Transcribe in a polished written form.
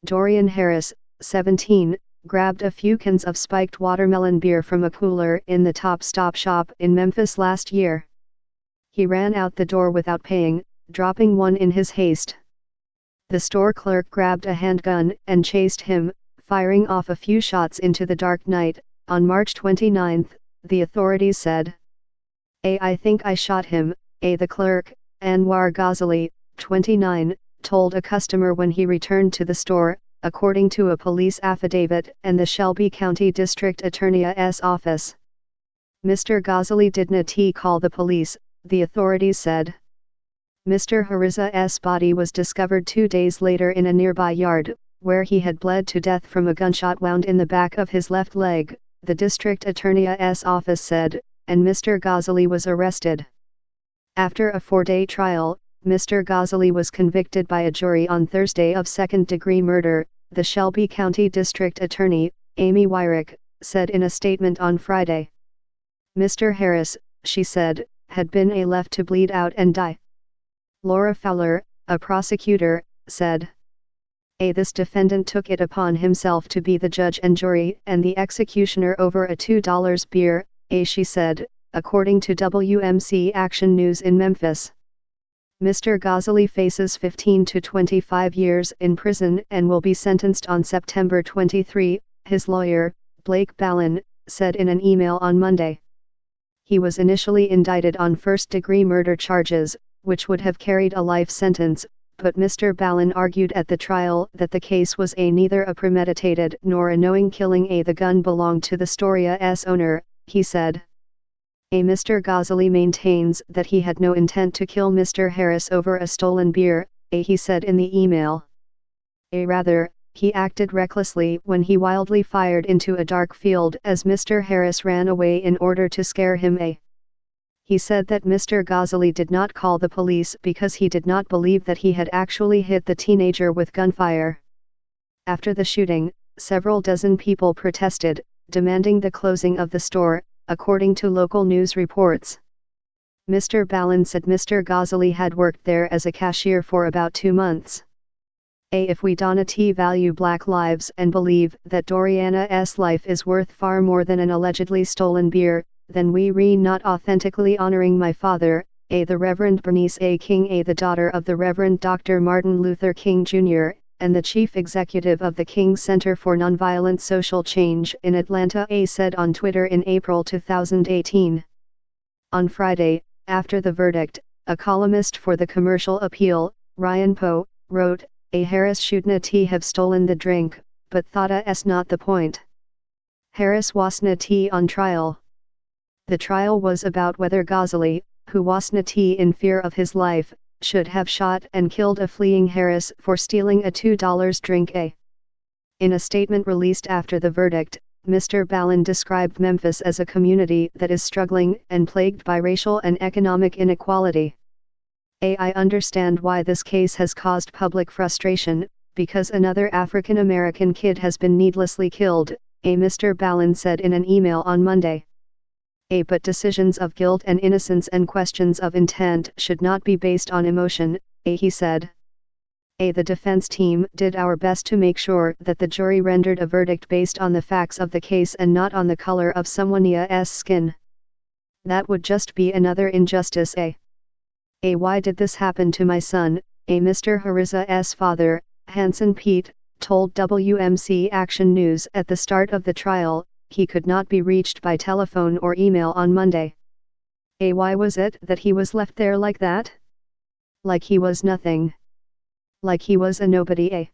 Dorian Harris, 17, grabbed a few cans of spiked watermelon beer from a cooler in the Top Stop shop in Memphis last year. He ran out the door without paying, dropping one in his haste. The store clerk grabbed a handgun and chased him, firing off a few shots into the dark night. On March 29, the authorities said. I think I shot him, the clerk, Anwar Ghazali, 29, told a customer when he returned to the store, according to a police affidavit and the Shelby County District Attorney's office. Mr. Ghazali did not call the police, the authorities said. Mr. Hariza's body was discovered 2 days later in a nearby yard, where he had bled to death from a gunshot wound in the back of his left leg, the district attorney's office said, and Mr. Ghazali was arrested. After a 4-day trial, Mr. Ghazali was convicted by a jury on Thursday of second-degree murder, the Shelby County District Attorney, Amy Wyrick, said in a statement on Friday. Mr. Harris, she said, had been left to bleed out and die. Laura Fowler, a prosecutor, said. This defendant took it upon himself to be the judge and jury and the executioner over a $2 beer, she said, according to WMC Action News in Memphis. Mr. Ghazali faces 15 to 25 years in prison and will be sentenced on September 23, his lawyer, Blake Ballin, said in an email on Monday. He was initially indicted on first-degree murder charges, which would have carried a life sentence, but Mr. Ballin argued at the trial that the case was neither a premeditated nor a knowing killing. The gun belonged to the store's owner, he said. Mr. Ghazali maintains that he had no intent to kill Mr. Harris over a stolen beer, he said in the email. Rather, he acted recklessly when he wildly fired into a dark field as Mr. Harris ran away in order to scare him. He said that Mr. Ghazali did not call the police because he did not believe that he had actually hit the teenager with gunfire. After the shooting, several dozen people protested, demanding the closing of the store, according to local news reports. Mr. Ballin said Mr. Ghazali had worked there as a cashier for about 2 months. If we don't value black lives and believe that Doriana's life is worth far more than an allegedly stolen beer, then we not authentically honoring my father, the Reverend Bernice King, the daughter of the Reverend Dr. Martin Luther King Jr., and the chief executive of the King Center for Nonviolent Social Change in Atlanta, said on Twitter in April 2018. On Friday, after the verdict, a columnist for the Commercial Appeal, Ryan Poe, wrote, Harris shouldn't have stolen the drink, but that's not the point. Harris wasn't on trial. The trial was about whether Ghazali, who wasn't in fear of his life, should have shot and killed a fleeing Harris for stealing a $2 drink. In a statement released after the verdict, Mr. Ballin described Memphis as a community that is struggling and plagued by racial and economic inequality. I understand why this case has caused public frustration, because another African American kid has been needlessly killed, Mr. Ballin said in an email on Monday. But decisions of guilt and innocence and questions of intent should not be based on emotion, he said. The defense team did our best to make sure that the jury rendered a verdict based on the facts of the case and not on the color of someone's skin. That would just be another injustice. Why did this happen to my son? Mr. Hariza's father, Hanson Pete, told WMC Action News at the start of the trial, he could not be reached by telephone or email on Monday. Why was it that he was left there like that? Like he was nothing. Like he was a nobody.